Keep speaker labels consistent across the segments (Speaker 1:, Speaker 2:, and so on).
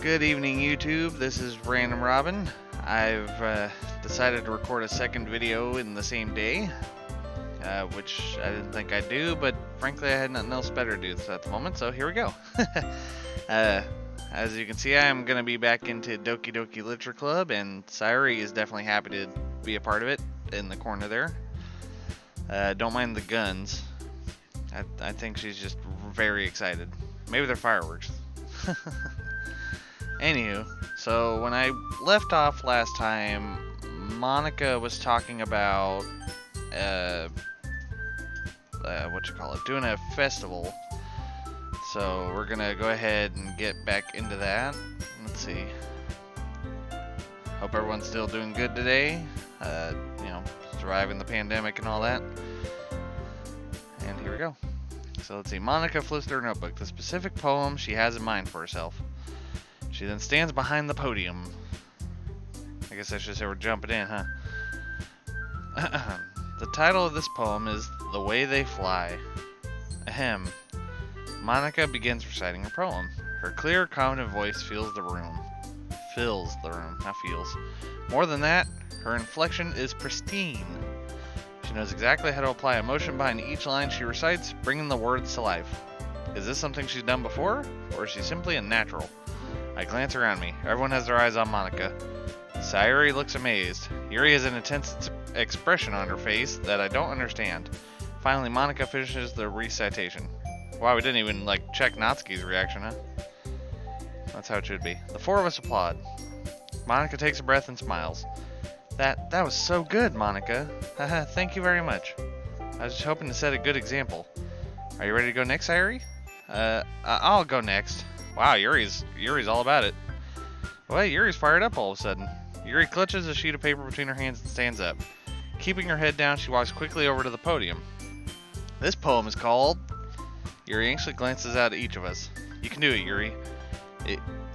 Speaker 1: Good evening, YouTube. This is Random Robin. I've decided to record a second video in the same day, which I didn't think I'd do, but frankly I had nothing else better to do at the moment, so here we go. As you can see, I'm going to be back into Doki Doki Literature Club, and Sayori is definitely happy to be a part of it in the corner there. Don't mind the guns. I think she's just very excited. Maybe they're fireworks. Anywho, so when I left off last time, Monica was talking about, doing a festival. So we're gonna go ahead and get back into that. Let's see. Hope everyone's still doing good today. Surviving the pandemic and all that. And here we go. So let's see. Monica flips through her notebook, the specific poem she has in mind for herself. She then stands behind the podium. I guess I should say we're jumping in, huh? The title of this poem is The Way They Fly. Ahem. Monica begins reciting her poem. Her clear, confident voice fills the room. Not feels. More than that, her inflection is pristine. She knows exactly how to apply emotion behind each line she recites, bringing the words to life. Is this something she's done before, or is she simply a natural? I glance around me. Everyone has their eyes on Monica. Sayori looks amazed. Yuri has an intense expression on her face that I don't understand. Finally, Monica finishes the recitation. Wow, we didn't even, check Natsuki's reaction, huh? That's how it should be. The four of us applaud. Monica takes a breath and smiles. That was so good, Monica. Haha, thank you very much. I was just hoping to set a good example. Are you ready to go next, Sayori? I'll go next. Wow, Yuri's all about it. Well, Yuri's fired up all of a sudden. Yuri clutches a sheet of paper between her hands and stands up. Keeping her head down, she walks quickly over to the podium. This poem is called... Yuri anxiously glances out at each of us. You can do it, Yuri.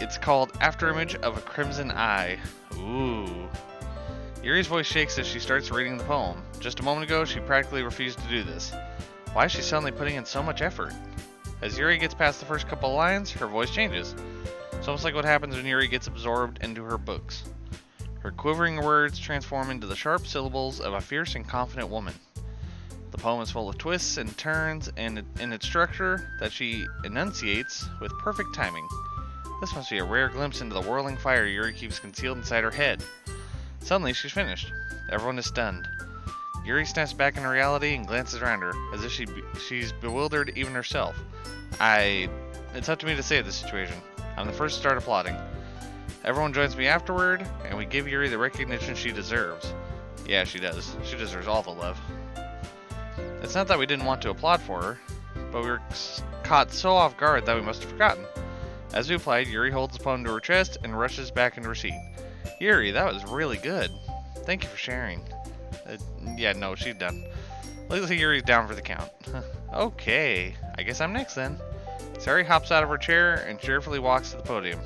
Speaker 1: It's called Afterimage of a Crimson Eye. Ooh. Yuri's voice shakes as she starts reading the poem. Just a moment ago, she practically refused to do this. Why is she suddenly putting in so much effort? As Yuri gets past the first couple of lines, her voice changes. It's almost like what happens when Yuri gets absorbed into her books. Her quivering words transform into the sharp syllables of a fierce and confident woman. The poem is full of twists and turns and in its structure that she enunciates with perfect timing. This must be a rare glimpse into the whirling fire Yuri keeps concealed inside her head. Suddenly, she's finished. Everyone is stunned. Yuri snaps back into reality and glances around her, as if she's bewildered even herself. It's up to me to save this situation. I'm the first to start applauding. Everyone joins me afterward, and we give Yuri the recognition she deserves. Yeah, she does. She deserves all the love. It's not that we didn't want to applaud for her, but we were caught so off guard that we must have forgotten. As we applied, Yuri holds the poem to her chest and rushes back into her seat. Yuri, that was really good. Thank you for sharing. She's done. Looks like Yuri's down for the count. Okay, I guess I'm next then. Sayori hops out of her chair and cheerfully walks to the podium.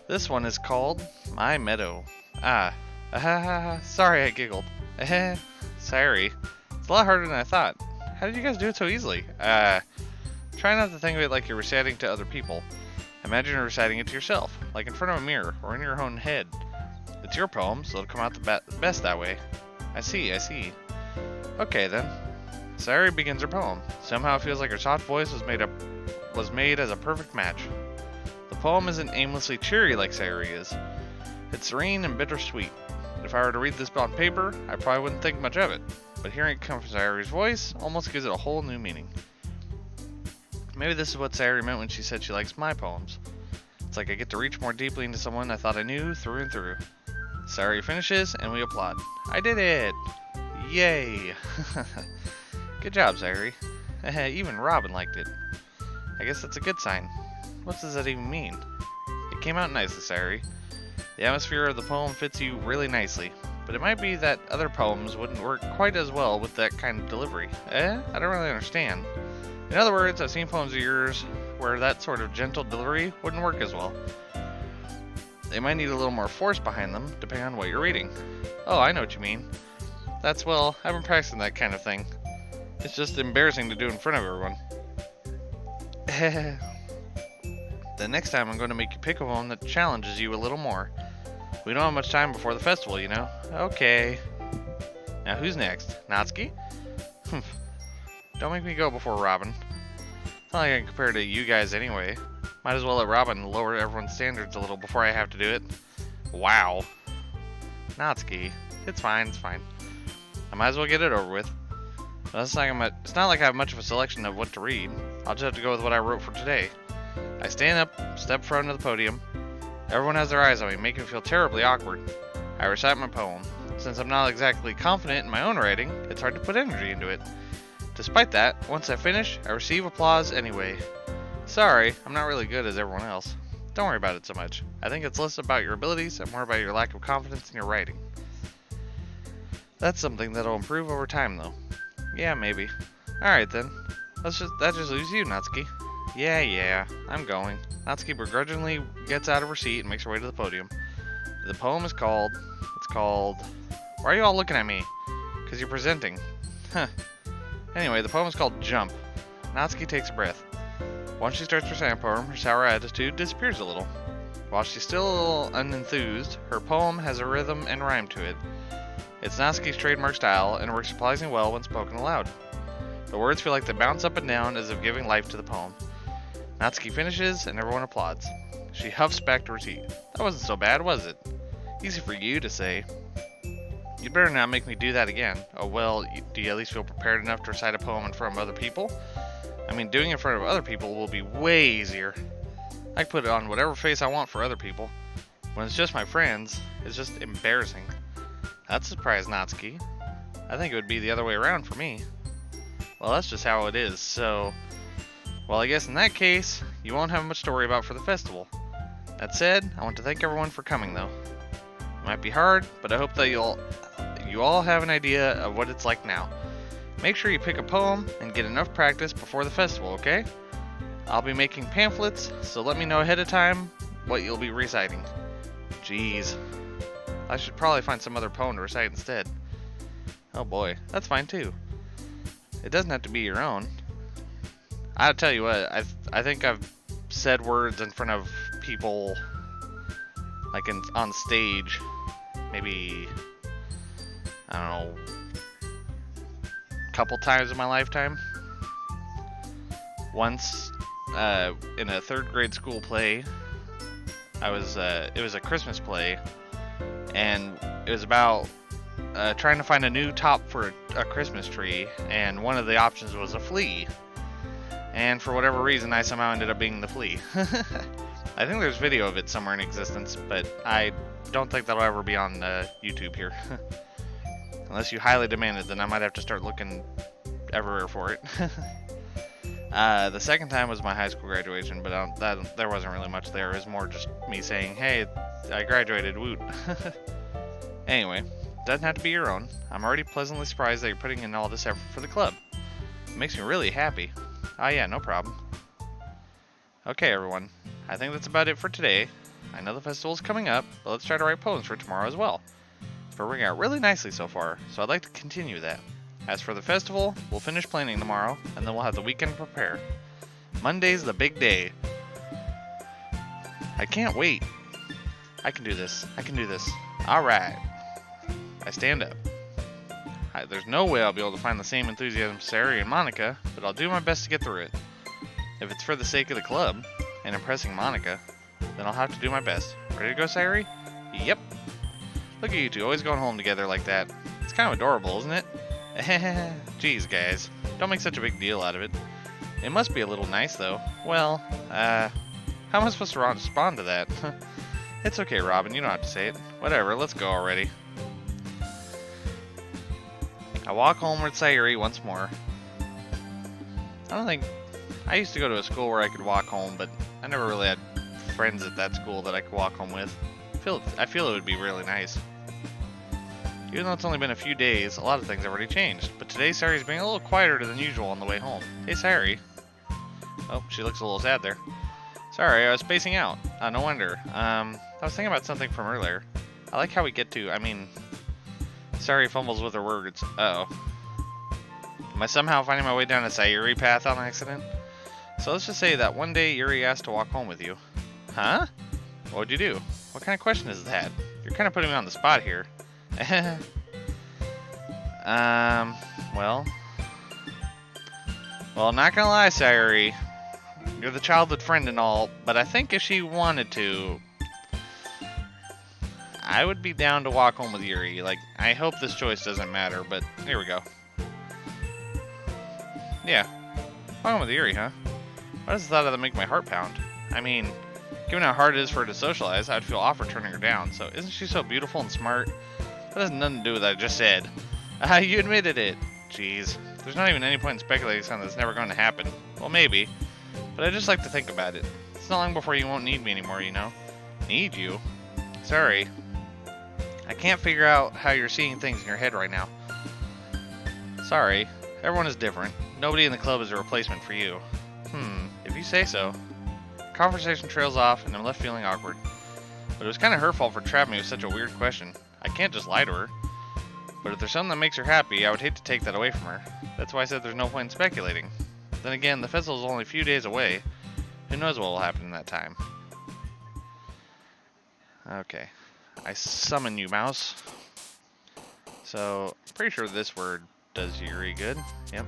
Speaker 1: This one is called My Meadow. Sorry I giggled. Sayori, it's a lot harder than I thought. How did you guys do it so easily? Try not to think of it like you're reciting to other people. Imagine you're reciting it to yourself, like in front of a mirror or in your own head. It's your poem, so it'll come out the best that way. I see. Okay then. Sayori begins her poem. Somehow it feels like her soft voice was made as a perfect match. The poem isn't aimlessly cheery like Sayori is. It's serene and bittersweet. If I were to read this on paper, I probably wouldn't think much of it. But hearing it come from Sayori's voice almost gives it a whole new meaning. Maybe this is what Sayori meant when she said she likes my poems. It's like I get to reach more deeply into someone I thought I knew through and through. Sayori finishes, and we applaud. I did it! Yay! Good job, Sayori. Even Robin liked it. I guess that's a good sign. What does that even mean? It came out nicely, Sayori. The atmosphere of the poem fits you really nicely, but it might be that other poems wouldn't work quite as well with that kind of delivery. I don't really understand. In other words, I've seen poems of yours where that sort of gentle delivery wouldn't work as well. They might need a little more force behind them, depending on what you're reading. Oh, I know what you mean. I've been practicing that kind of thing. It's just embarrassing to do in front of everyone. The next time I'm going to make you pick a poem that challenges you a little more. We don't have much time before the festival, you know? Okay. Now who's next? Natsuki? Don't make me go before Robin. It's not like I can compare to you guys anyway. Might as well let Robin lower everyone's standards a little before I have to do it. Wow. Natsuki. It's fine, it's fine. I might as well get it over with. But it's not like I have much of a selection of what to read. I'll just have to go with what I wrote for today. I stand up, step front of the podium. Everyone has their eyes on me, making me feel terribly awkward. I recite my poem. Since I'm not exactly confident in my own writing, it's hard to put energy into it. Despite that, once I finish, I receive applause anyway. Sorry, I'm not really good as everyone else. Don't worry about it so much. I think it's less about your abilities and more about your lack of confidence in your writing. That's something that'll improve over time though. Yeah, maybe. Alright then. That just leaves you, Natsuki. Yeah, I'm going. Natsuki begrudgingly gets out of her seat and makes her way to the podium. The poem is called... Why are you all looking at me? Because you're presenting. Huh. Anyway, the poem is called Jump. Natsuki takes a breath. Once she starts reciting a poem, her sour attitude disappears a little. While she's still a little unenthused, her poem has a rhythm and rhyme to it. It's Natsuki's trademark style and works surprisingly well when spoken aloud. The words feel like they bounce up and down as if giving life to the poem. Natsuki finishes and everyone applauds. She huffs back to her seat. That wasn't so bad, was it? Easy for you to say. You'd better not make me do that again. Oh well, do you at least feel prepared enough to recite a poem in front of other people? I mean, doing it in front of other people will be way easier. I can put it on whatever face I want for other people. When it's just my friends, it's just embarrassing. That's a surprise, Natsuki. I think it would be the other way around for me. Well, that's just how it is, so... Well, I guess in that case, you won't have much to worry about for the festival. That said, I want to thank everyone for coming, though. It might be hard, but I hope that you all have an idea of what it's like now. Make sure you pick a poem and get enough practice before the festival, okay? I'll be making pamphlets, so let me know ahead of time what you'll be reciting. Jeez. I should probably find some other poem to recite instead. Oh boy, that's fine too. It doesn't have to be your own. I'll tell you what, I think I've said words in front of people, like on stage, maybe, I don't know, a couple times in my lifetime. Once, in a third grade school play, it was a Christmas play, and it was about trying to find a new top for a Christmas tree, and one of the options was a flea. And for whatever reason, I somehow ended up being the flea. I think there's video of it somewhere in existence, but I don't think that'll ever be on YouTube here. Unless you highly demand it, then I might have to start looking everywhere for it. The second time was my high school graduation, but there wasn't really much there. It was more just me saying, hey, I graduated, woot. Anyway, doesn't have to be your own. I'm already pleasantly surprised that you're putting in all this effort for the club. It makes me really happy. Oh yeah, no problem. Okay everyone, I think that's about it for today. I know the festival's coming up, but let's try to write poems for tomorrow as well. We're working out really nicely so far, so I'd like to continue that. As for the festival, we'll finish planning tomorrow, and then we'll have the weekend to prepare. Monday's the big day. I can't wait. I can do this. Alright. I stand up. There's no way I'll be able to find the same enthusiasm Sayori and Monica, but I'll do my best to get through it. If it's for the sake of the club, and impressing Monica, then I'll have to do my best. Ready to go, Sayori? Yep. Look at you two, always going home together like that. It's kind of adorable, isn't it? Jeez, guys. Don't make such a big deal out of it. It must be a little nice, though. Well, how am I supposed to respond to that? It's okay, Robin, you don't have to say it. Whatever, let's go already. I walk home with Sayori once more. I used to go to a school where I could walk home, but I never really had friends at that school that I could walk home with. I feel it would be really nice. Even though it's only been a few days, a lot of things have already changed. But today, Sayori's being a little quieter than usual on the way home. Hey, Sayori. Oh, she looks a little sad there. Sorry, I was spacing out. No wonder. I was thinking about something from earlier. I like how we get to, Sayori fumbles with her words. Uh-oh. Am I somehow finding my way down a Sayori path on accident? So let's just say that one day Yuri asked to walk home with you. Huh? What'd you do? What kind of question is that? You're kind of putting me on the spot here. Well... Well, not gonna lie, Sayori. You're the childhood friend and all, but I think if she wanted to... I would be down to walk home with Yuri. Like, I hope this choice doesn't matter, but here we go. Yeah. Walk home with Yuri, huh? Why does the thought of that make my heart pound? I mean, given how hard it is for her to socialize, I'd feel awkward turning her down, so isn't she so beautiful and smart? That has nothing to do with what I just said. You admitted it. Jeez. There's not even any point in speculating something that's never going to happen. Well, maybe. But I just like to think about it. It's not long before you won't need me anymore, you know? Need you? Sorry. I can't figure out how you're seeing things in your head right now. Sorry. Everyone is different. Nobody in the club is a replacement for you. If you say so. Conversation trails off, and I'm left feeling awkward. But it was kind of her fault for trapping me with such a weird question. I can't just lie to her. But if there's something that makes her happy, I would hate to take that away from her. That's why I said there's no point in speculating. Then again, the festival is only a few days away. Who knows what will happen in that time? Okay. I summon you, mouse. So, pretty sure this word does Yuri good. Yep.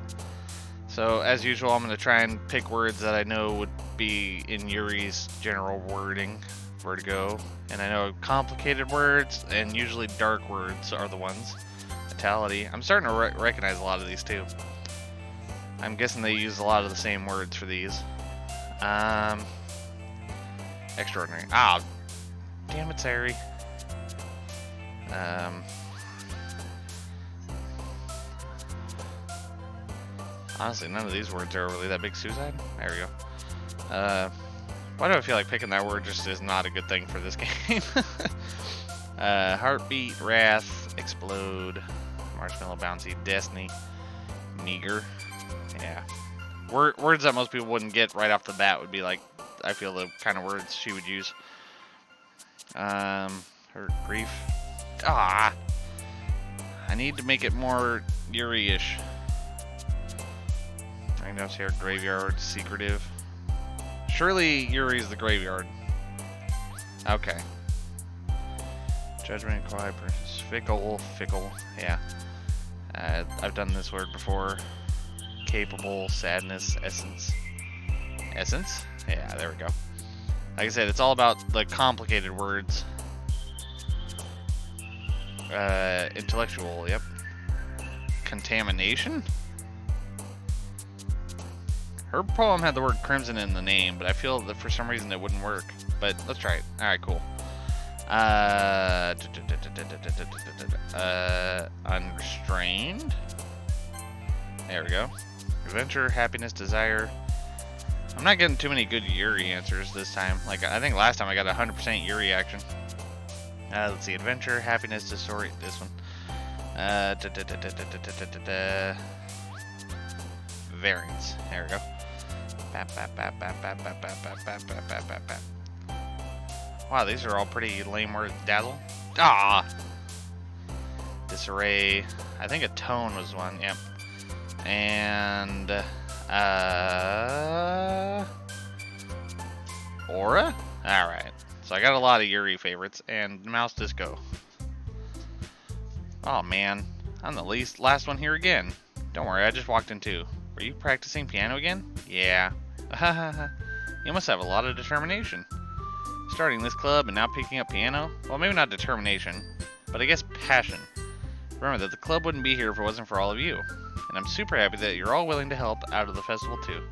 Speaker 1: So, as usual, I'm going to try and pick words that I know would be in Yuri's general wording. Vertigo. And I know complicated words and usually dark words are the ones. Vitality. I'm starting to recognize a lot of these too. I'm guessing they use a lot of the same words for these. Extraordinary. Ah, damn it, Sayori. Honestly, none of these words are really that big. Suicide? There we go. Why do I feel like picking that word just is not a good thing for this game? Heartbeat, wrath, explode, marshmallow bouncy, destiny, meager. Yeah. Words that most people wouldn't get right off the bat would be like, I feel the kind of words she would use. Hurt, grief. Ah! I need to make it more Yuri-ish. I know it's here, graveyard, secretive. Surely Yuri's the graveyard. Okay. Judgment, quiet, fickle, yeah. I've done this word before. Capable, sadness, essence. Essence? Yeah, there we go. Like I said, it's all about the complicated words. Intellectual, yep. Contamination? Her poem had the word crimson in the name, but I feel that for some reason it wouldn't work. But let's try it. Alright, cool. Unrestrained. There we go. Adventure, happiness, desire. I'm not getting too many good Yuri answers this time. Like, I think last time I got 100% Yuri action. Let's see. Adventure, happiness, desire. This one. Variance. There we go. Wow, these are all pretty lame words. Dazzle. Ah. Disarray. I think a tone was one. Yep. And aura. All right. So I got a lot of Yuri favorites and mouse disco. Oh man, I'm the last one here again. Don't worry, I just walked in too. Were you practicing piano again? Yeah. You must have a lot of determination. Starting this club and now picking up piano? Well, maybe not determination, but I guess passion. Remember that the club wouldn't be here if it wasn't for all of you. And I'm super happy that you're all willing to help out of the festival too.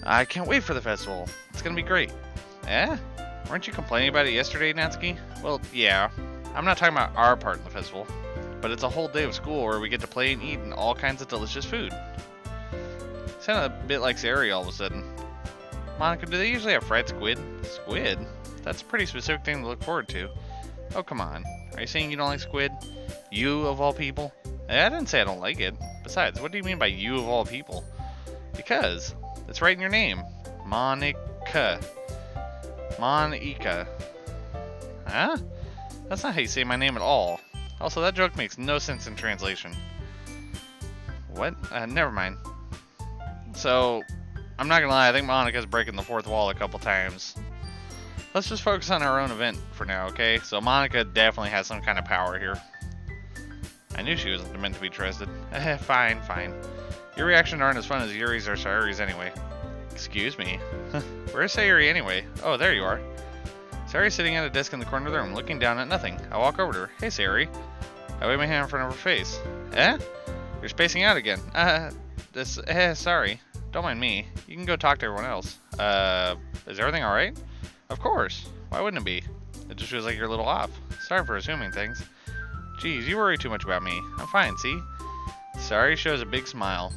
Speaker 1: I can't wait for the festival. It's gonna be great. Eh? Weren't you complaining about it yesterday, Natsuki? Well, yeah. I'm not talking about our part in the festival, but it's a whole day of school where we get to play and eat and all kinds of delicious food. Sounded a bit like Sayori all of a sudden. Monica, do they usually have fried squid? Squid? That's a pretty specific thing to look forward to. Oh, come on. Are you saying you don't like squid? You, of all people? I didn't say I don't like it. Besides, what do you mean by you, of all people? Because it's right in your name. Monica. Monica. Huh? That's not how you say my name at all. Also, that joke makes no sense in translation. What? Never mind. So, I'm not gonna lie, I think Monica's breaking the fourth wall a couple times. Let's just focus on our own event for now, okay? So Monica definitely has some kind of power here. I knew she wasn't meant to be trusted. Fine, fine. Your reactions aren't as fun as Yuri's or Sayori's anyway. Excuse me. Where's Sayori anyway? Oh, there you are. Sayori's sitting at a desk in the corner of the room, looking down at nothing. I walk over to her. Hey, Sayori. I wave my hand in front of her face. Eh? You're spacing out again. Sorry. Don't mind me. You can go talk to everyone else. Is everything alright? Of course. Why wouldn't it be? It just feels like you're a little off. Sorry for assuming things. Geez, you worry too much about me. I'm fine, see? Sayori shows a big smile.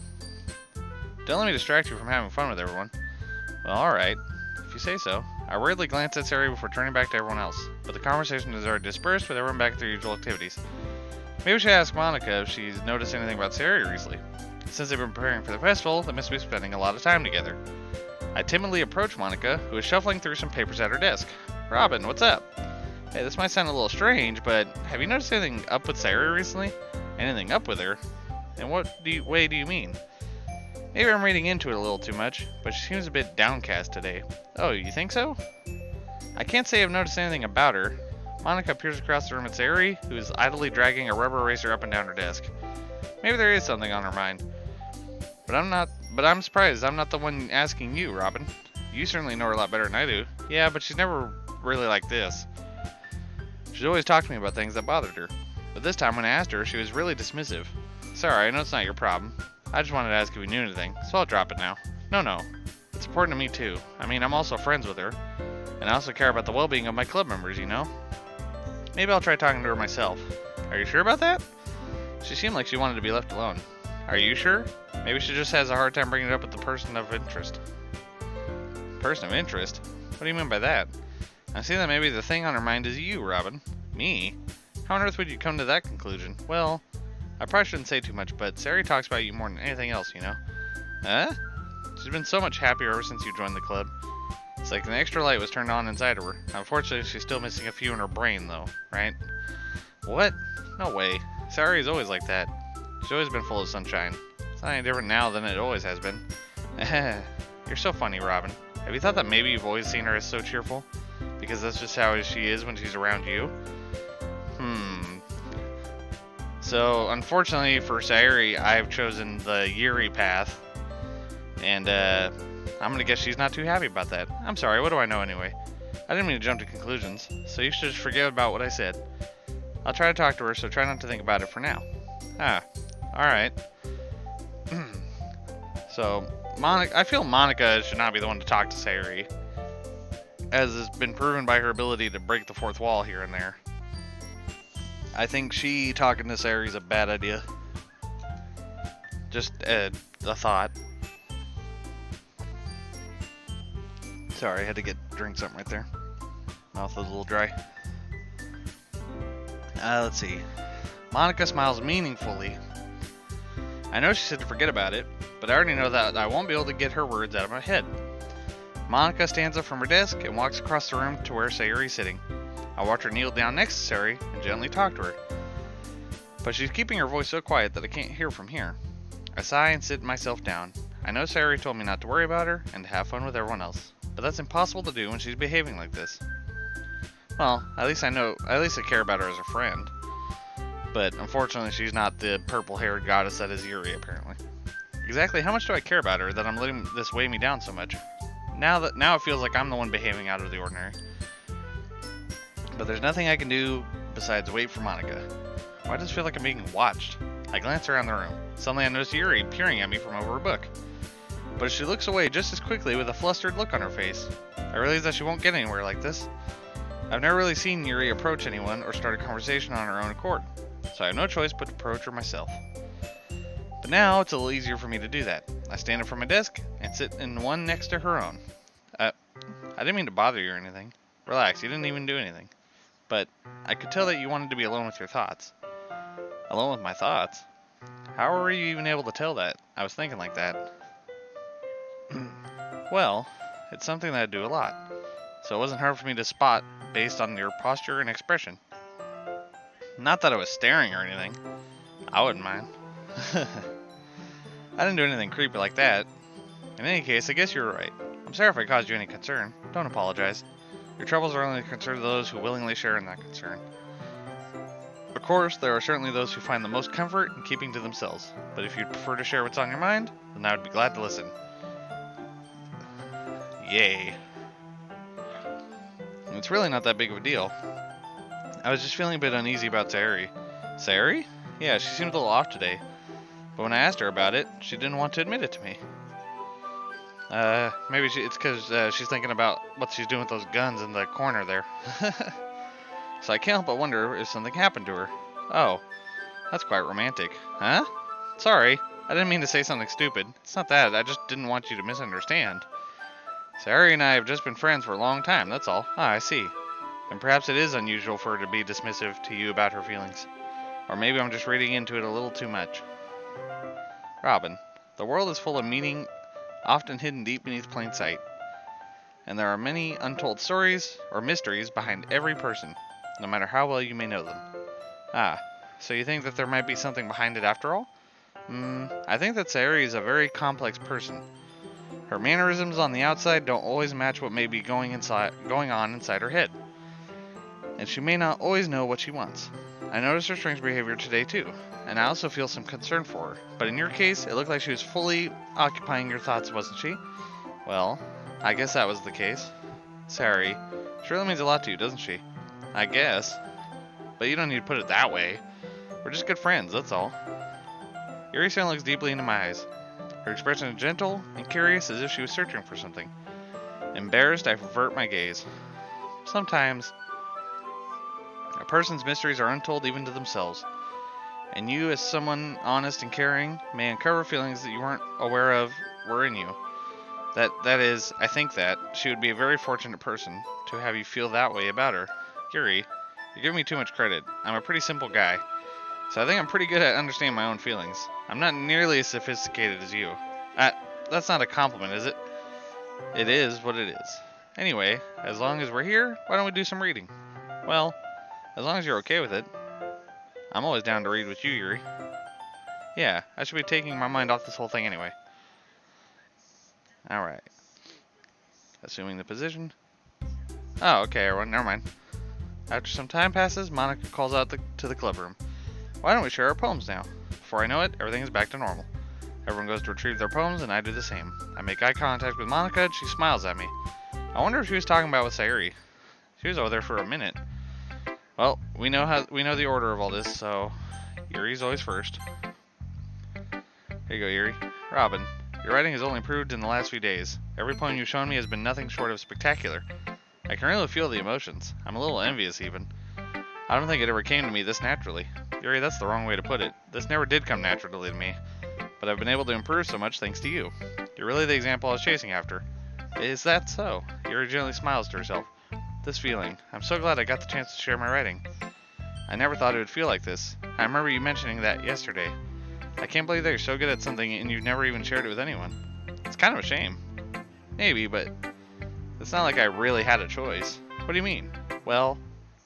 Speaker 1: Don't let me distract you from having fun with everyone. Well, alright. If you say so. I worriedly glance at Sayori before turning back to everyone else, but the conversation is already dispersed with everyone back at their usual activities. Maybe we should ask Monica if she's noticed anything about Sayori recently. Since they've been preparing for the festival, they must be spending a lot of time together. I timidly approach Monica, who is shuffling through some papers at her desk. Robin, what's up? Hey, this might sound a little strange, but have you noticed anything up with Sayori recently? Anything up with her? In what way do you mean? Maybe I'm reading into it a little too much, but she seems a bit downcast today. Oh, you think so? I can't say I've noticed anything about her. Monica peers across the room at Sayori, who is idly dragging a rubber eraser up and down her desk. Maybe there is something on her mind. But I'm surprised I'm not the one asking you, Robin. You certainly know her a lot better than I do. Yeah, but she's never really like this. She's always talked to me about things that bothered her. But this time when I asked her, she was really dismissive. Sorry, I know it's not your problem. I just wanted to ask if you knew anything, so I'll drop it now. No. It's important to me too. I mean, I'm also friends with her. And I also care about the well-being of my club members, you know? Maybe I'll try talking to her myself. Are you sure about that? She seemed like she wanted to be left alone. Are you sure? Maybe she just has a hard time bringing it up with the person of interest. Person of interest? What do you mean by that? I see that maybe the thing on her mind is you, Robin. Me? How on earth would you come to that conclusion? Well, I probably shouldn't say too much, but Sayori talks about you more than anything else, you know? Huh? She's been so much happier ever since you joined the club. It's like an extra light was turned on inside of her. Unfortunately, she's still missing a few in her brain, though, right? What? No way. Sayori is always like that. She's always been full of sunshine. It's not any different now than it always has been. You're so funny, Robin. Have you thought that maybe you've always seen her as so cheerful? Because that's just how she is when she's around you? So, unfortunately for Sayori, I've chosen the Yuri path. And, I'm gonna guess she's not too happy about that. I'm sorry, what do I know anyway? I didn't mean to jump to conclusions, so you should just forget about what I said. I'll try to talk to her, so try not to think about it for now. Alright. So, I feel Monica should not be the one to talk to Sayori, as has been proven by her ability to break the fourth wall here and there. I think she talking to Sayori is a bad idea. Just a thought. Sorry, I had to drink something right there. Mouth is a little dry. Let's see. Monica smiles meaningfully. I know she said to forget about it, but I already know that I won't be able to get her words out of my head. Monica stands up from her desk and walks across the room to where Sayori is sitting. I watch her kneel down next to Sayori and gently talk to her. But she's keeping her voice so quiet that I can't hear from here. I sigh and sit myself down. I know Sayori told me not to worry about her and to have fun with everyone else, but that's impossible to do when she's behaving like this. Well, at least I care about her as a friend. But unfortunately, she's not the purple-haired goddess that is Yuri, apparently. Exactly how much do I care about her that I'm letting this weigh me down so much? Now it feels like I'm the one behaving out of the ordinary. But there's nothing I can do besides wait for Monica. Why does it feel like I'm being watched? I glance around the room. Suddenly I notice Yuri peering at me from over a book. But she looks away just as quickly with a flustered look on her face. I realize that she won't get anywhere like this. I've never really seen Yuri approach anyone or start a conversation on her own accord, so I have no choice but to approach her myself. But now it's a little easier for me to do that. I stand up from my desk and sit in one next to her own. I didn't mean to bother you or anything. Relax, you didn't even do anything. But I could tell that you wanted to be alone with your thoughts. Alone with my thoughts? How were you even able to tell that? I was thinking like that. Well, it's something that I do a lot, so it wasn't hard for me to spot based on your posture and expression. Not that I was staring or anything. I wouldn't mind. I didn't do anything creepy like that. In any case, I guess you were right. I'm sorry if I caused you any concern. Don't apologize. Your troubles are only a concern to those who willingly share in that concern. Of course, there are certainly those who find the most comfort in keeping to themselves, but if you'd prefer to share what's on your mind, then I would be glad to listen. Yay. It's really not that big of a deal. I was just feeling a bit uneasy about Sayori. Sayori? Yeah, she seemed a little off today. But when I asked her about it, she didn't want to admit it to me. Maybe it's because she's thinking about what she's doing with those guns in the corner there. So I can't help but wonder if something happened to her. Oh, that's quite romantic. Huh? Sorry, I didn't mean to say something stupid. It's not that, I just didn't want you to misunderstand. Sayori and I have just been friends for a long time, that's all. Ah, I see. And perhaps it is unusual for her to be dismissive to you about her feelings. Or maybe I'm just reading into it a little too much. Robin, the world is full of meaning, often hidden deep beneath plain sight. And there are many untold stories or mysteries behind every person, no matter how well you may know them. Ah, so you think that there might be something behind it after all? I think that Sayori is a very complex person. Her mannerisms on the outside don't always match what may be going on inside her head. And she may not always know what she wants. I noticed her strange behavior today too, and I also feel some concern for her. But in your case, it looked like she was fully occupying your thoughts, wasn't she? Well, I guess that was the case. Sayori, she really means a lot to you, doesn't she? I guess. But you don't need to put it that way. We're just good friends, that's all. Yuri looks deeply into my eyes. Her expression is gentle and curious, as if she was searching for something. Embarrassed, I avert my gaze. Sometimes, a person's mysteries are untold even to themselves. And you, as someone honest and caring, may uncover feelings that you weren't aware of were in you. That is, I think that she would be a very fortunate person to have you feel that way about her. Yuri, you're giving me too much credit. I'm a pretty simple guy. So I think I'm pretty good at understanding my own feelings. I'm not nearly as sophisticated as you. That's not a compliment, is it? It is what it is. Anyway, as long as we're here, why don't we do some reading? Well, as long as you're okay with it. I'm always down to read with you, Yuri. Yeah, I should be taking my mind off this whole thing anyway. Alright. Assuming the position. Oh, okay, everyone, never mind. After some time passes, Monika calls out to the club room. Why don't we share our poems now? Before I know it, everything is back to normal. Everyone goes to retrieve their poems, and I do the same. I make eye contact with Monika, and she smiles at me. I wonder if she was talking about with Sayori. She was over there for a minute. Well, we know the order of all this, so Yuri's always first. Here you go, Yuri. Robin, your writing has only improved in the last few days. Every poem you've shown me has been nothing short of spectacular. I can really feel the emotions. I'm a little envious, even. I don't think it ever came to me this naturally. Yuri, that's the wrong way to put it. This never did come naturally to me. But I've been able to improve so much thanks to you. You're really the example I was chasing after. Is that so? Yuri gently smiles to herself. This feeling. I'm so glad I got the chance to share my writing. I never thought it would feel like this. I remember you mentioning that yesterday. I can't believe that you're so good at something and you've never even shared it with anyone. It's kind of a shame. Maybe, but it's not like I really had a choice. What do you mean? Well,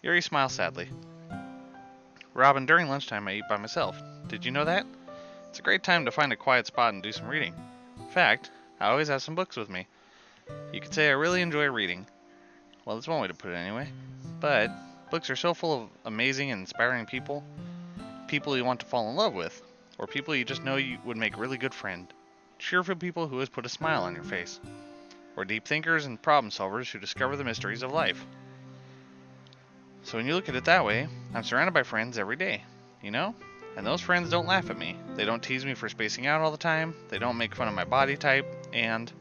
Speaker 1: Yuri smiles sadly. Robin, during lunchtime I eat by myself. Did you know that? It's a great time to find a quiet spot and do some reading. In fact, I always have some books with me. You could say I really enjoy reading. Well, that's one way to put it anyway. But books are so full of amazing and inspiring people. People you want to fall in love with. Or people you just know you would make a really good friend. Cheerful people who always put a smile on your face. Or deep thinkers and problem solvers who discover the mysteries of life. So when you look at it that way, I'm surrounded by friends every day. You know? And those friends don't laugh at me. They don't tease me for spacing out all the time. They don't make fun of my body type. And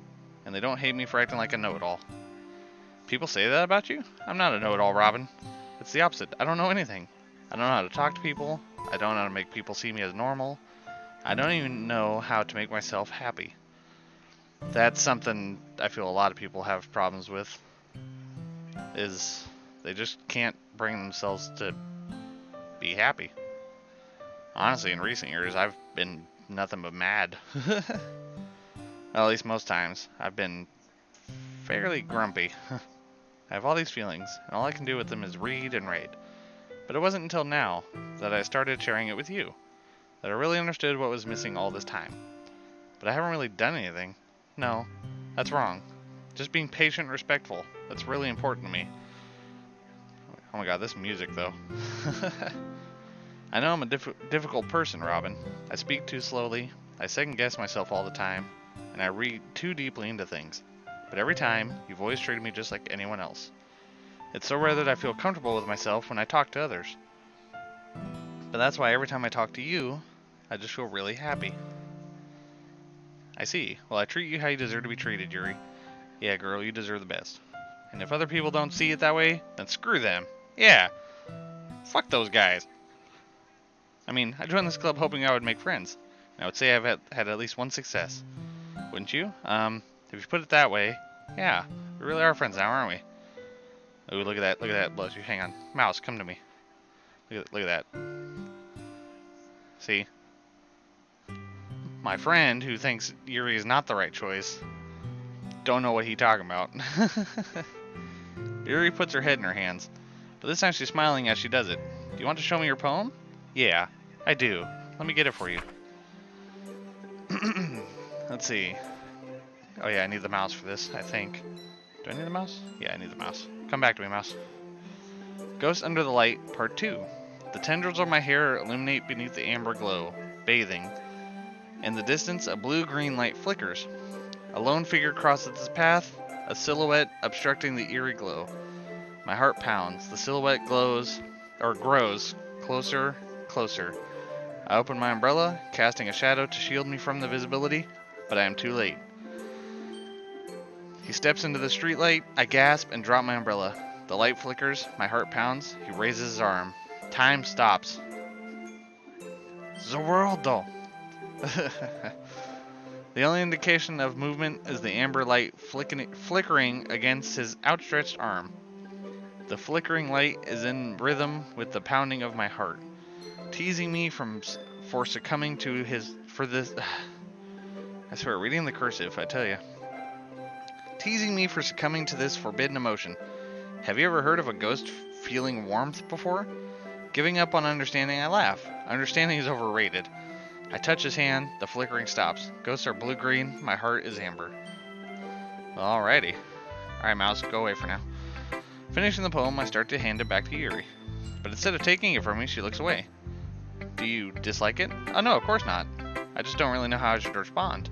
Speaker 1: they don't hate me for acting like a know-it-all. People say that about you? I'm not a know-it-all, Robin. It's the opposite. I don't know anything. I don't know how to talk to people. I don't know how to make people see me as normal. I don't even know how to make myself happy. That's something I feel a lot of people have problems with. Is they just can't bring themselves to be happy. Honestly, in recent years, I've been nothing but mad. Well, at least most times. I've been fairly grumpy. I have all these feelings, and all I can do with them is read and write. But it wasn't until now that I started sharing it with you that I really understood what was missing all this time. But I haven't really done anything. No, that's wrong. Just being patient and respectful. That's really important to me. Oh my god, this music though. I know I'm a difficult person, Robin. I speak too slowly, I second guess myself all the time, and I read too deeply into things. But every time, you've always treated me just like anyone else. It's so rare that I feel comfortable with myself when I talk to others. But that's why every time I talk to you, I just feel really happy. I see. Well, I treat you how you deserve to be treated, Yuri. Yeah, girl, you deserve the best. And if other people don't see it that way, then screw them. Yeah. Fuck those guys. I mean, I joined this club hoping I would make friends. And I would say I've had at least one success. Wouldn't you? If you put it that way, yeah. We really are friends now, aren't we? Ooh, look at that. Look at that. Look, hang on. Mouse, come to me. Look at that. See? My friend, who thinks Yuri is not the right choice, don't know what he's talking about. Yuri puts her head in her hands, but this time she's smiling as she does it. Do you want to show me your poem? Yeah, I do. Let me get it for you. Let's see. Oh yeah, I need the mouse for this, I think. Do I need the mouse? Yeah, I need the mouse. Come back to me, mouse. Ghost Under the Light, Part 2. The tendrils of my hair illuminate beneath the amber glow, bathing. In the distance, a blue-green light flickers. A lone figure crosses its path, a silhouette obstructing the eerie glow. My heart pounds. The silhouette grows closer, closer. I open my umbrella, casting a shadow to shield me from the visibility, but I am too late. He steps into the streetlight. I gasp and drop my umbrella. The light flickers. My heart pounds. He raises his arm. Time stops. The world, though. The only indication of movement is the amber light flickering against his outstretched arm. The flickering light is in rhythm with the pounding of my heart, teasing me for succumbing to this. I swear, reading the cursive, I tell you. Teasing me for succumbing to this forbidden emotion. Have you ever heard of a ghost feeling warmth before? Giving up on understanding, I laugh. Understanding is overrated. I touch his hand, the flickering stops. Ghosts are blue-green, my heart is amber. Alrighty. Alright, mouse, go away for now. Finishing the poem, I start to hand it back to Yuri. But instead of taking it from me, she looks away. Do you dislike it? Oh no, of course not. I just don't really know how I should respond.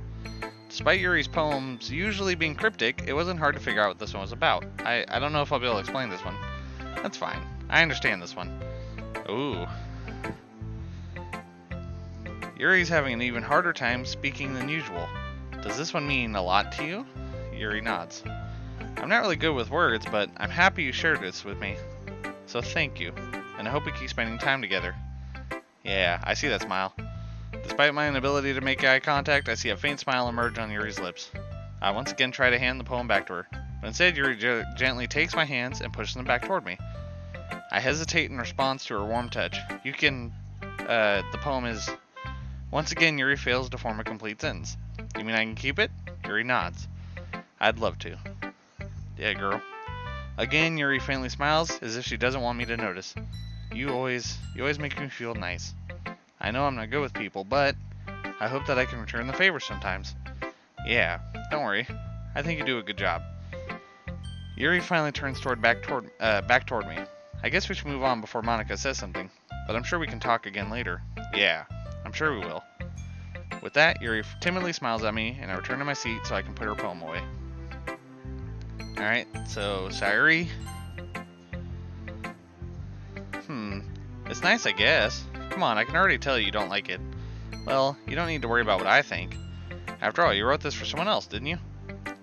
Speaker 1: Despite Yuri's poems usually being cryptic, it wasn't hard to figure out what this one was about. I don't know if I'll be able to explain this one. That's fine. I understand this one. Ooh. Yuri's having an even harder time speaking than usual. Does this one mean a lot to you? Yuri nods. I'm not really good with words, but I'm happy you shared this with me. So thank you, and I hope we keep spending time together. Yeah, I see that smile. Despite my inability to make eye contact, I see a faint smile emerge on Yuri's lips. I once again try to hand the poem back to her, but instead Yuri gently takes my hands and pushes them back toward me. I hesitate in response to her warm touch. The poem is... Once again, Yuri fails to form a complete sentence. You mean I can keep it? Yuri nods. I'd love to. Yeah, girl. Again, Yuri faintly smiles, as if she doesn't want me to notice. You always make me feel nice. I know I'm not good with people, but I hope that I can return the favor sometimes. Yeah, don't worry. I think you do a good job. Yuri finally turns back toward me. I guess we should move on before Monica says something, but I'm sure we can talk again later. Yeah, I'm sure we will. With that, Yuri timidly smiles at me, and I return to my seat so I can put her poem away. Alright, so Sayori. It's nice, I guess. Come on, I can already tell you don't like it. Well, you don't need to worry about what I think. After all, you wrote this for someone else, didn't you?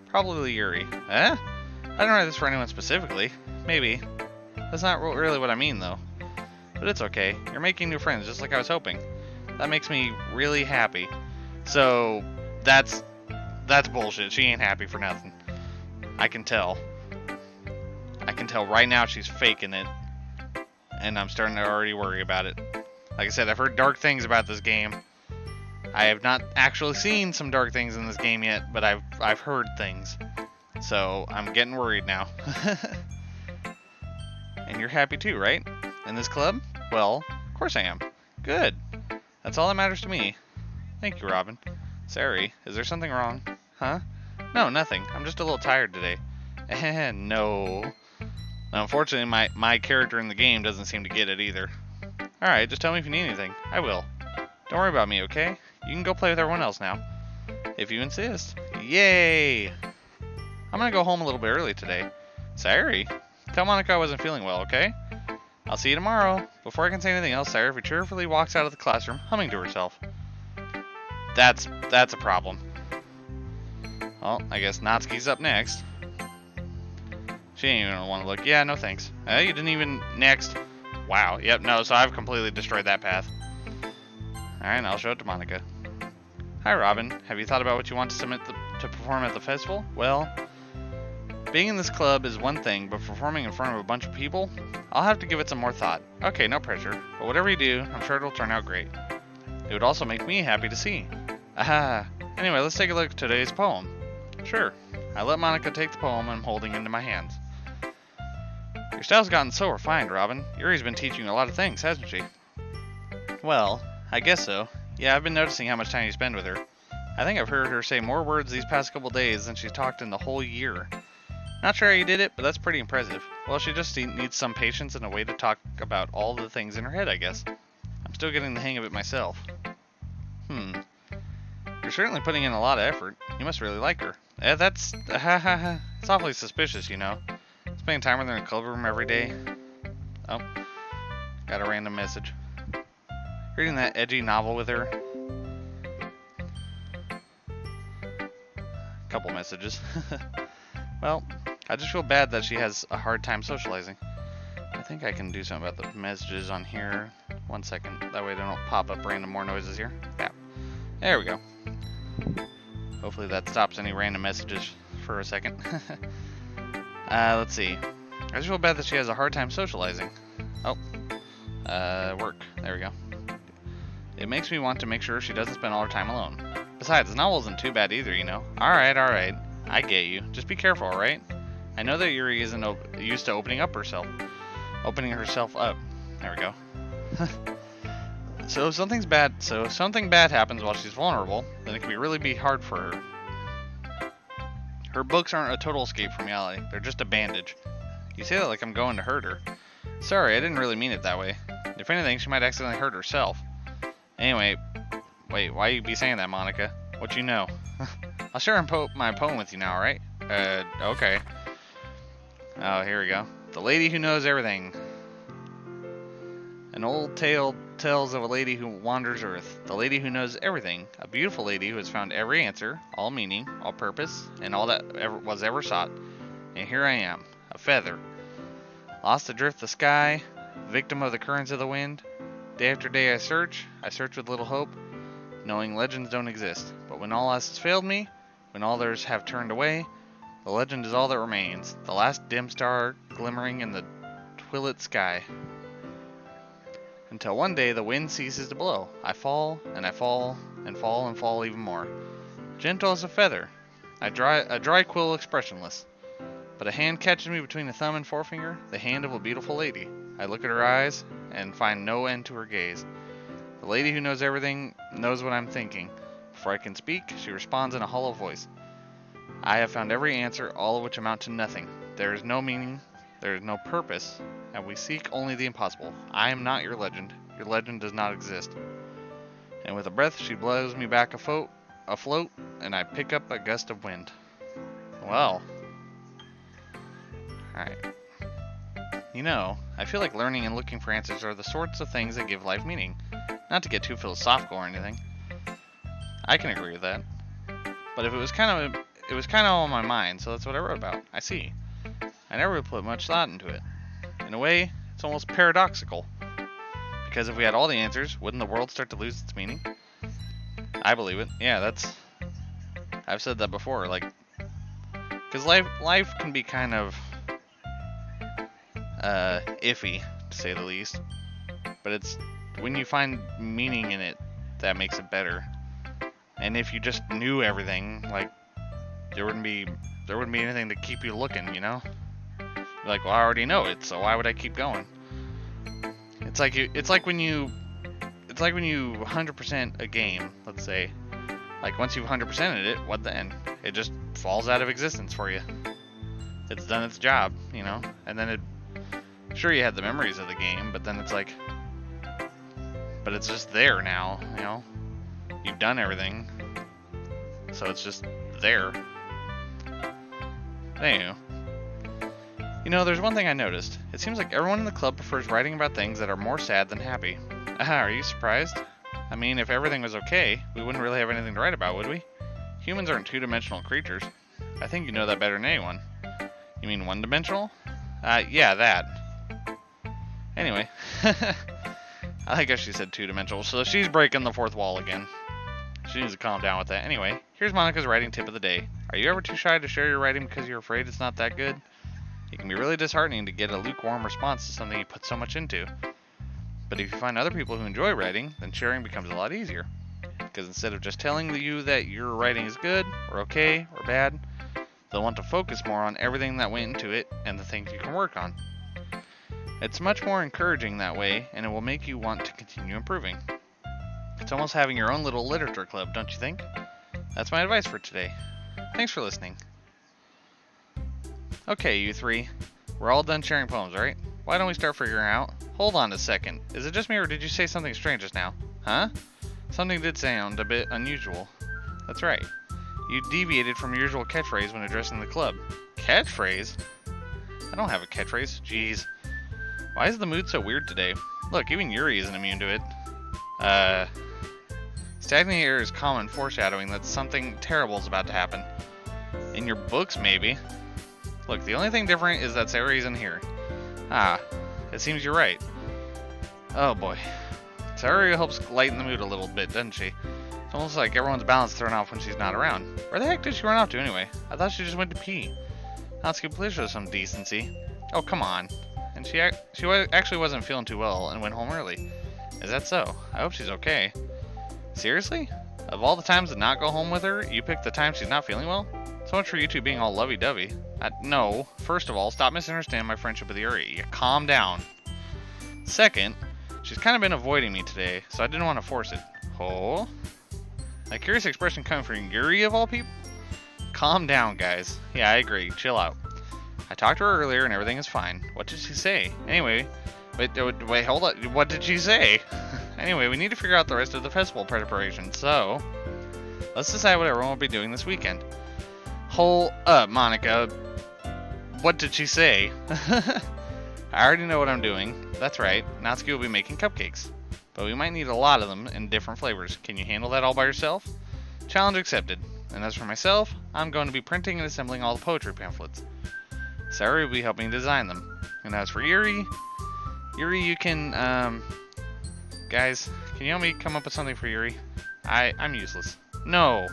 Speaker 1: Probably Yuri. Eh? I didn't write this for anyone specifically. Maybe. That's not really what I mean, though. But it's okay. You're making new friends, just like I was hoping. That makes me really happy. So, that's bullshit. She ain't happy for nothing. I can tell. I can tell right now she's faking it. And I'm starting to already worry about it. Like I said, I've heard dark things about this game. I have not actually seen some dark things in this game yet, but I've heard things. So, I'm getting worried now. And you're happy too, right? In this club? Well, of course I am. Good. That's all that matters to me. Thank you, Robin. Sorry, is there something wrong? Huh? No, nothing. I'm just a little tired today. No. Now, unfortunately, my character in the game doesn't seem to get it either. Alright, just tell me if you need anything. I will. Don't worry about me, okay? You can go play with everyone else now. If you insist. Yay! I'm gonna go home a little bit early today. Sayori, tell Monica I wasn't feeling well, okay? I'll see you tomorrow. Before I can say anything else, Sayori cheerfully walks out of the classroom, humming to herself. That's a problem. Well, I guess Natsuki's up next. She ain't even gonna want to look. Yeah, no thanks. You didn't even... Next. Wow. Yep, no, so I've completely destroyed that path. Alright, I'll show it to Monica. Hi, Robin. Have you thought about what you want to submit to perform at the festival? Well, being in this club is one thing, but performing in front of a bunch of people? I'll have to give it some more thought. Okay, no pressure. But whatever you do, I'm sure it'll turn out great. It would also make me happy to see. Aha! Anyway, let's take a look at today's poem. Sure. I let Monica take the poem I'm holding into my hands. Your style's gotten so refined, Robin. Yuri's been teaching you a lot of things, hasn't she? Well, I guess so. Yeah, I've been noticing how much time you spend with her. I think I've heard her say more words these past couple days than she's talked in the whole year. Not sure how you did it, but that's pretty impressive. Well, she just needs some patience and a way to talk about all the things in her head, I guess. I'm still getting the hang of it myself. You're certainly putting in a lot of effort. You must really like her. That's... it's awfully suspicious, you know. Spending time with her in a club room every day. Oh. Got a random message. Reading that edgy novel with her. Couple messages. Well, I just feel bad that she has a hard time socializing. I think I can do something about the messages on here. 1 second. That way they don't pop up random more noises here. Yeah. There we go. Hopefully that stops any random messages for a second. Let's see. I just feel bad that she has a hard time socializing. Oh. Work. There we go. It makes me want to make sure she doesn't spend all her time alone. Besides, the novel isn't too bad either, you know. Alright. I get you. Just be careful, alright? I know that Yuri isn't used to opening herself up. There we go. So if something bad happens while she's vulnerable, then it can really be hard for her. Her books aren't a total escape from reality. They're just a bandage. You say that like I'm going to hurt her. Sorry, I didn't really mean it that way. If anything, she might accidentally hurt herself. Anyway, wait, why you be saying that, Monica? What you know? I'll share my poem with you now, alright? Okay. Oh, here we go. The Lady Who Knows Everything. An old tale tells of a lady who wanders Earth. The lady who knows everything. A beautiful lady who has found every answer, all meaning, all purpose, and all that was ever sought. And here I am, a feather. Lost adrift the sky, victim of the currents of the wind. Day after day I search with little hope, knowing legends don't exist. But when all else has failed me, when all others have turned away, the legend is all that remains, the last dim star glimmering in the twilit sky. Until one day the wind ceases to blow. I fall, and I fall, and fall, and fall even more. Gentle as a feather, a dry quill expressionless. But a hand catches me between the thumb and forefinger, the hand of a beautiful lady. I look at her eyes, and find no end to her gaze. The lady who knows everything knows what I'm thinking. Before I can speak, she responds in a hollow voice. I have found every answer, all of which amount to nothing. There is no meaning, there is no purpose, and we seek only the impossible. I am not your legend. Your legend does not exist. And with a breath, she blows me back afloat, and I pick up a gust of wind. Well. Alright. You know, I feel like learning and looking for answers are the sorts of things that give life meaning. Not to get too philosophical or anything. I can agree with that. But if it was kind of on my mind, so that's what I wrote about. I see. I never really put much thought into it. In a way, it's almost paradoxical. Because if we had all the answers, wouldn't the world start to lose its meaning? I believe it. Yeah, I've said that before, like, because life can be kind of iffy, to say the least. But it's when you find meaning in it that makes it better. And if you just knew everything, like, there wouldn't be anything to keep you looking, you know? You're like, well, I already know it, so why would I keep going? It's like when you 100% a game, let's say. Like, once you've 100%ed it, what then? It just falls out of existence for you. It's done its job, you know? And then Sure, you had the memories of the game, but then it's like, but it's just there now, you know? You've done everything, so it's just there. Anywho, you know, there's one thing I noticed. It seems like everyone in the club prefers writing about things that are more sad than happy. Are you surprised? I mean, if everything was okay, we wouldn't really have anything to write about, would we? Humans aren't two-dimensional creatures. I think you know that better than anyone. You mean one-dimensional? Yeah, that. Anyway, I like how she said two-dimensional, so she's breaking the fourth wall again. She needs to calm down with that. Anyway, here's Monica's writing tip of the day. Are you ever too shy to share your writing because you're afraid it's not that good? It can be really disheartening to get a lukewarm response to something you put so much into. But if you find other people who enjoy writing, then sharing becomes a lot easier. Because instead of just telling you that your writing is good, or okay, or bad, they'll want to focus more on everything that went into it and the things you can work on. It's much more encouraging that way, and it will make you want to continue improving. It's almost having your own little literature club, don't you think? That's my advice for today. Thanks for listening. Okay, you three. We're all done sharing poems, right? Why don't we start figuring out? Hold on a second. Is it just me or did you say something strange just now? Huh? Something did sound a bit unusual. That's right. You deviated from your usual catchphrase when addressing the club. Catchphrase? I don't have a catchphrase. Jeez. Why is the mood so weird today? Look, even Yuri isn't immune to it. Stagnant air is common foreshadowing that something terrible is about to happen. In your books, maybe. Look, the only thing different is that Sayori isn't here. Ah, it seems you're right. Oh boy. Sayori helps lighten the mood a little bit, doesn't she? It's almost like everyone's balance thrown off when she's not around. Where the heck did she run off to anyway? I thought she just went to pee. Natsuki, please show some decency. Oh, come on. And she actually wasn't feeling too well and went home early. Is that so? I hope she's okay. Seriously? Of all the times to not go home with her, you picked the time she's not feeling well? So much for you two being all lovey-dovey. No. First of all, stop misunderstanding my friendship with Yuri. You calm down. Second, she's kind of been avoiding me today, so I didn't want to force it. Oh? That curious expression coming from Yuri of all people? Calm down, guys. Yeah, I agree. Chill out. I talked to her earlier and everything is fine. What did she say? Anyway, wait, hold on. What did she say? Anyway, we need to figure out the rest of the festival preparation, so let's decide what everyone will be doing this weekend. Hold up, Monica. What did she say? I already know what I'm doing. That's right. Natsuki will be making cupcakes. But we might need a lot of them in different flavors. Can you handle that all by yourself? Challenge accepted. And as for myself, I'm going to be printing and assembling all the poetry pamphlets. Sayori will be helping design them. And as for Yuri, you can, guys, can you help me come up with something for Yuri? I'm useless. No,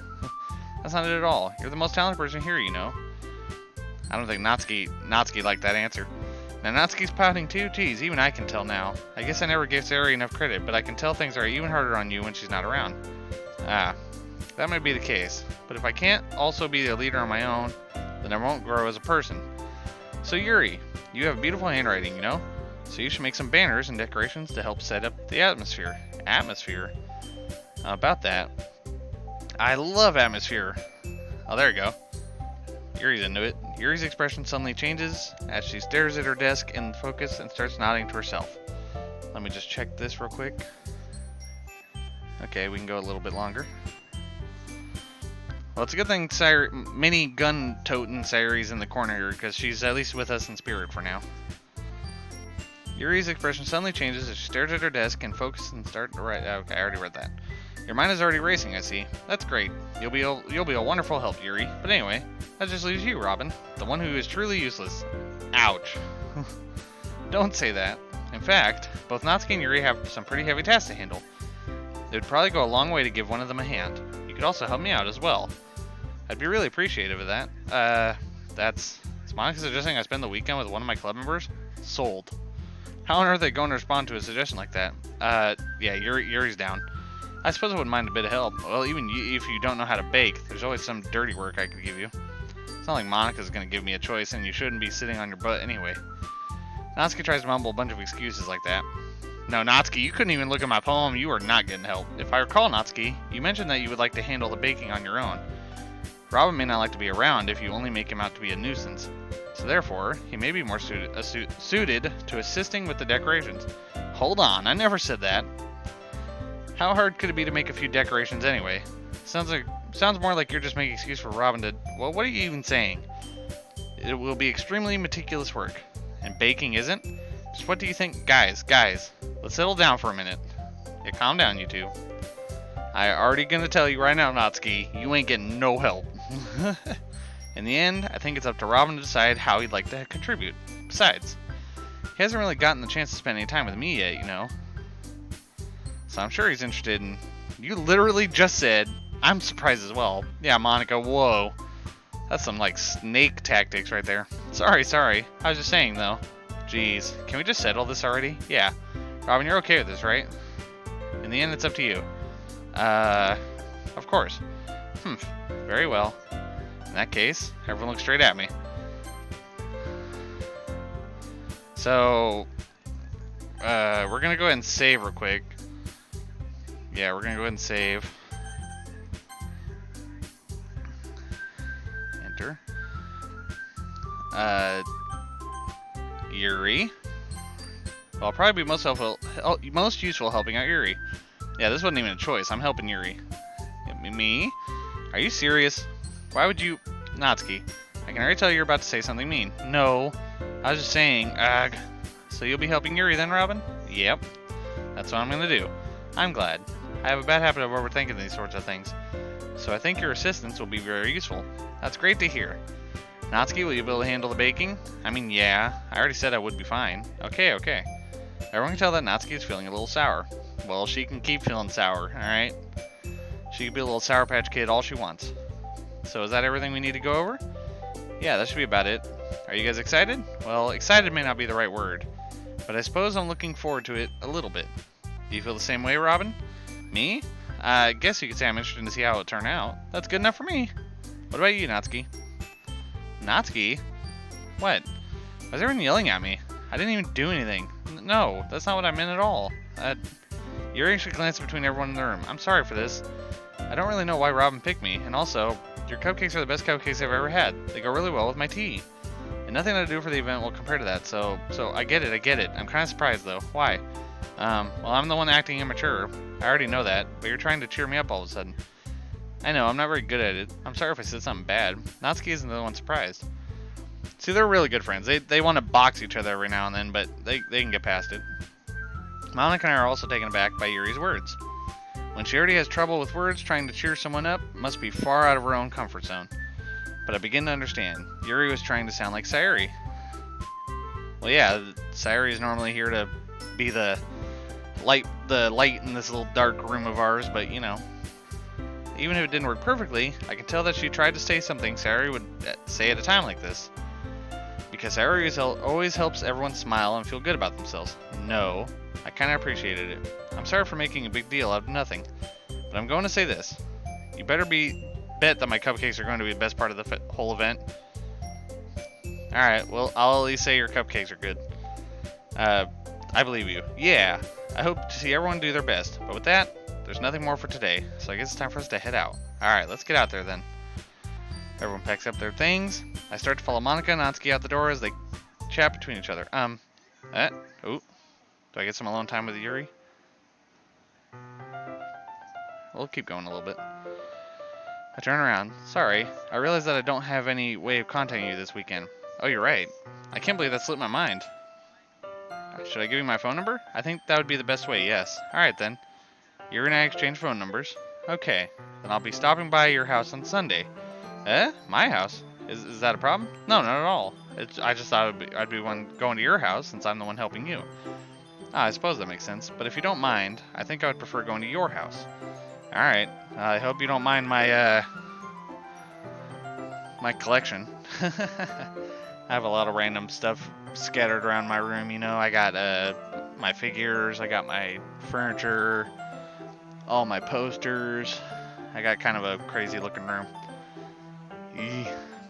Speaker 1: that's not it at all. You're the most talented person here, you know. I don't think Natsuki liked that answer. Now Natsuki's pouting too. Geez, even I can tell now. I guess I never gave Sayori enough credit, but I can tell things are even harder on you when she's not around. Ah, that might be the case. But if I can't also be a leader on my own, then I won't grow as a person. So Yuri, you have beautiful handwriting, you know? So you should make some banners and decorations to help set up the atmosphere. Atmosphere? About that. I love atmosphere. Oh, there you go. Yuri's into it. Yuri's expression suddenly changes as she stares at her desk in focus and starts nodding to herself. Let me just check this real quick. Okay, we can go a little bit longer. Well, it's a good thing mini gun-toting Sayori's in the corner here, because she's at least with us in spirit for now. Yuri's expression suddenly changes as she stares at her desk and focuses and starts to write. Okay, I already read that. Your mind is already racing, I see. That's great. You'll be a wonderful help, Yuri. But anyway, that just leaves you, Robin, the one who is truly useless. Ouch. Don't say that. In fact, both Natsuki and Yuri have some pretty heavy tasks to handle. It would probably go a long way to give one of them a hand. You could also help me out as well. I'd be really appreciative of that. Is Monica suggesting I spend the weekend with one of my club members? Sold. How on earth are they going to respond to a suggestion like that? Yeah, Yuri's down. I suppose I wouldn't mind a bit of help. Well, even if you don't know how to bake, there's always some dirty work I could give you. It's not like Monica's going to give me a choice, and you shouldn't be sitting on your butt anyway. Natsuki tries to mumble a bunch of excuses like that. No, Natsuki, you couldn't even look at my poem. You are not getting help. If I recall, Natsuki, you mentioned that you would like to handle the baking on your own. Robin may not like to be around if you only make him out to be a nuisance. So therefore, he may be more suited to assisting with the decorations. Hold on, I never said that. How hard could it be to make a few decorations anyway? Sounds more like you're just making an excuse for Robin to... Well, what are you even saying? It will be extremely meticulous work. And baking isn't? Just what do you think? Guys, let's settle down for a minute. Yeah, calm down, you two. I already gonna tell you right now, Natsuki, you ain't getting no help. In the end, I think it's up to Robin to decide how he'd like to contribute. Besides, he hasn't really gotten the chance to spend any time with me yet, you know. So I'm sure he's interested in... You literally just said, I'm surprised as well. Yeah, Monica, whoa. That's some, like, snake tactics right there. Sorry. I was just saying, though. Jeez, can we just settle this already? Yeah. Robin, you're okay with this, right? In the end, it's up to you. Of course. Very well. In that case, everyone look straight at me. So, we're gonna go ahead and save real quick. Yeah, we're gonna go ahead and save. Enter. Yuri. Well, I'll probably be most useful helping out Yuri. Yeah, this wasn't even a choice. I'm helping Yuri. Me? Are you serious? Why would you... Natsuki, I can already tell you're about to say something mean. No. I was just saying, So you'll be helping Yuri then, Robin? Yep. That's what I'm gonna do. I'm glad. I have a bad habit of overthinking these sorts of things. So I think your assistance will be very useful. That's great to hear. Natsuki, will you be able to handle the baking? I mean, yeah. I already said I would be fine. Okay. Everyone can tell that Natsuki is feeling a little sour. Well, she can keep feeling sour, alright? She can be a little Sour Patch Kid all she wants. So is that everything we need to go over? Yeah, that should be about it. Are you guys excited? Well, excited may not be the right word, but I suppose I'm looking forward to it a little bit. Do you feel the same way, Robin? Me? I guess you could say I'm interested to see how it'll turn out. That's good enough for me. What about you, Natsuki? Natsuki? What? Why is everyone yelling at me? I didn't even do anything. No, that's not what I meant at all. Yuri actually glanced between everyone in the room. I'm sorry for this. I don't really know why Robin picked me, and also, your cupcakes are the best cupcakes I've ever had. They go really well with my tea. And nothing I do for the event will compare to that, so I get it. I'm kind of surprised, though. Why? Well, I'm the one acting immature. I already know that, but you're trying to cheer me up all of a sudden. I know, I'm not very good at it. I'm sorry if I said something bad. Natsuki isn't the one surprised. See, they're really good friends. They want to box each other every now and then, but they can get past it. Monica and I are also taken aback by Yuri's words. When she already has trouble with words, trying to cheer someone up must be far out of her own comfort zone. But I begin to understand. Yuri was trying to sound like Sayori. Well, yeah, Sayori is normally here to be the light in this little dark room of ours, but you know. Even if it didn't work perfectly, I can tell that she tried to say something Sayori would say at a time like this. Because Sayori always helps everyone smile and feel good about themselves. No, I kind of appreciated it. I'm sorry for making a big deal out of nothing, but I'm going to say this. You better bet that my cupcakes are going to be the best part of the whole event. Alright, well, I'll at least say your cupcakes are good. I believe you. Yeah, I hope to see everyone do their best, but with that, there's nothing more for today, so I guess it's time for us to head out. Alright, let's get out there then. Everyone packs up their things. I start to follow Monica and Natsuki out the door as they chat between each other. Do I get some alone time with Yuri? We'll keep going a little bit. I turn around. Sorry, I realize that I don't have any way of contacting you this weekend. Oh, you're right. I can't believe that slipped my mind. Should I give you my phone number? I think that would be the best way, yes. Alright then. Yuri and I exchange phone numbers. Okay, then I'll be stopping by your house on Sunday. My house? Is that a problem? No, not at all. I just thought I'd be one going to your house since I'm the one helping you. I suppose that makes sense, but if you don't mind, I think I would prefer going to your house. Alright, I hope you don't mind my collection. I have a lot of random stuff scattered around my room, you know. I got my figures, I got my furniture, all my posters. I got kind of a crazy looking room.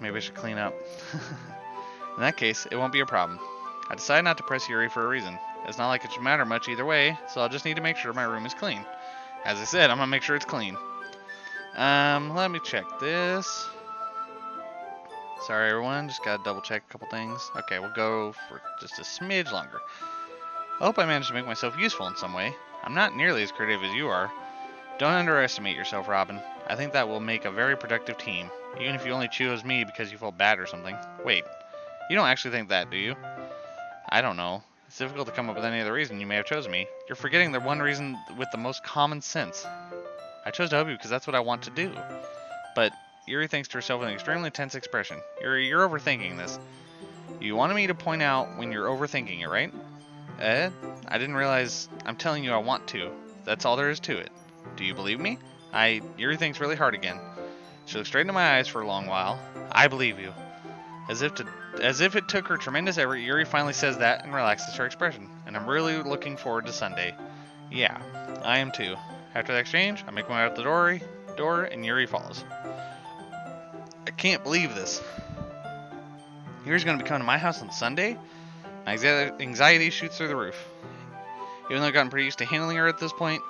Speaker 1: Maybe I should clean up. In that case, it won't be a problem. I decided not to press Yuri for a reason. It's not like it should matter much either way, so I'll just need to make sure my room is clean. As I said, I'm gonna make sure it's clean. Let me check this. Sorry, everyone. Just gotta double check a couple things. Okay, we'll go for just a smidge longer. I hope I managed to make myself useful in some way. I'm not nearly as creative as you are. Don't underestimate yourself, Robin. I think that will make a very productive team, even if you only chose me because you felt bad or something. Wait, you don't actually think that, do you? I don't know. It's difficult to come up with any other reason you may have chosen me. You're forgetting the one reason with the most common sense. I chose to help you because that's what I want to do. But Yuri thinks to herself with an extremely tense expression. Yuri, you're overthinking this. You wanted me to point out when you're overthinking it, right? I didn't realize I'm telling you I want to. That's all there is to it. Do you believe me? Yuri thinks really hard again. She looked straight into my eyes for a long while. I believe you. As if it took her tremendous effort, Yuri finally says that and relaxes her expression. And I'm really looking forward to Sunday. Yeah, I am too. After the exchange, I make my way out the door, and Yuri follows. I can't believe this. Yuri's going to be coming to my house on Sunday? My anxiety shoots through the roof. Even though I've gotten pretty used to handling her at this point,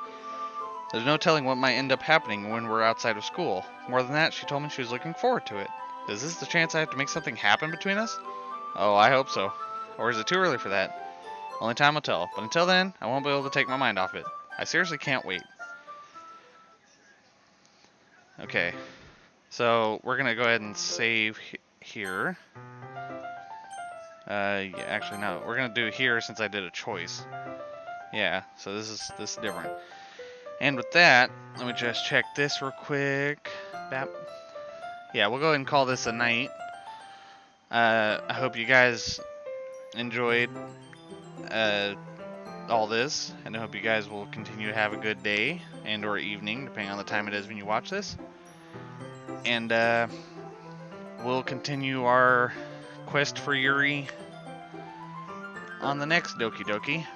Speaker 1: there's no telling what might end up happening when we're outside of school. More than that, she told me she was looking forward to it. Is this the chance I have to make something happen between us? Oh, I hope so. Or is it too early for that? Only time will tell. But until then, I won't be able to take my mind off it. I seriously can't wait. Okay. So, we're going to go ahead and save here. Yeah, actually, no. We're going to do here since I did a choice. Yeah, so this is different. And with that, let me just check this real quick. Bap. Yeah, we'll go ahead and call this a night. I hope you guys enjoyed all this, and I hope you guys will continue to have a good day and or evening, depending on the time it is when you watch this. And we'll continue our quest for Yuri on the next Doki Doki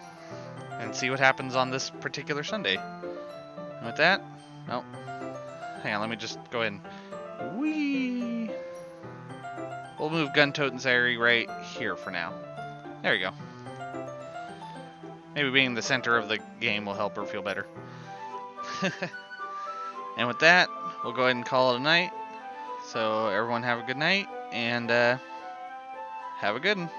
Speaker 1: and see what happens on this particular Sunday. And with that, oh, hang on, let me just go ahead and whee. We'll move Gun-Tote and Sayori right here for now. There you go. Maybe being the center of the game will help her feel better. And with that, we'll go ahead and call it a night. So everyone have a good night, and have a good one.